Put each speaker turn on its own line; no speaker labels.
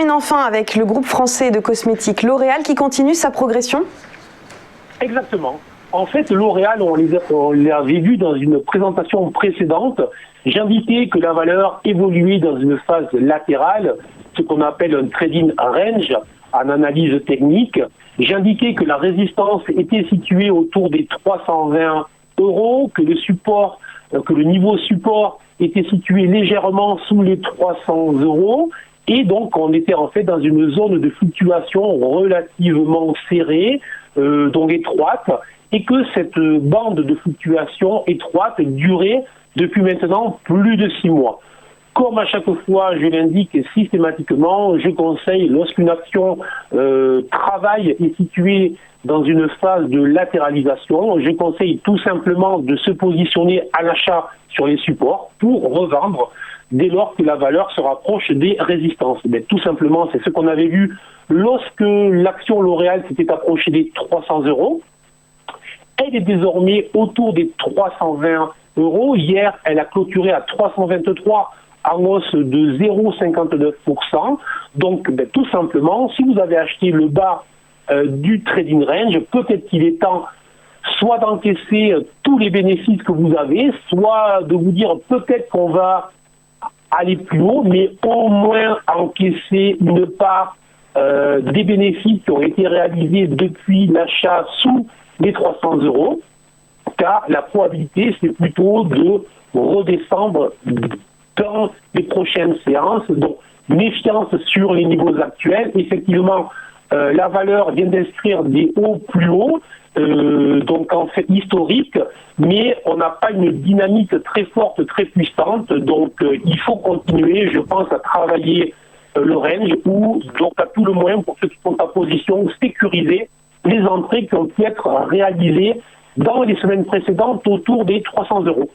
termine enfin avec le groupe français de cosmétiques L'Oréal qui continue sa progression.
Exactement. En fait, L'Oréal, on l'avait vu dans une présentation précédente. J'indiquais que la valeur évoluait dans une phase latérale, ce qu'on appelle un trading range en analyse technique. J'indiquais que la résistance était située autour des 320 €, que le niveau support était situé légèrement sous les 300 €. Et donc, on était en fait dans une zone de fluctuation relativement serrée, donc étroite, et que cette bande de fluctuation étroite durait depuis maintenant plus de 6 mois. Comme à chaque fois, je l'indique systématiquement, je conseille, lorsqu'une action travail est située dans une phase de latéralisation, je conseille tout simplement de se positionner à l'achat sur les supports pour revendre dès lors que la valeur se rapproche des résistances. Mais tout simplement, c'est ce qu'on avait vu lorsque l'action L'Oréal s'était approchée des 300 €. Elle est désormais autour des 320 €. Hier, elle a clôturé à 323 en hausse de 0,59%. Donc, tout simplement, si vous avez acheté le bas du trading range, peut-être qu'il est temps soit d'encaisser tous les bénéfices que vous avez, soit de vous dire peut-être qu'on va aller plus haut, mais au moins encaisser une part des bénéfices qui ont été réalisés depuis l'achat sous les 300 €, car la probabilité, c'est plutôt de redescendre dans les prochaines séances. Donc, méfiance sur les niveaux actuels. Effectivement, la valeur vient d'inscrire des hauts plus hauts, donc en fait historique, mais on n'a pas une dynamique très forte, très puissante. Donc, il faut continuer, je pense, à travailler le range ou, donc, à tout le moins, pour ceux qui sont en position, sécuriser les entrées qui ont pu être réalisées dans les semaines précédentes autour des 300 €.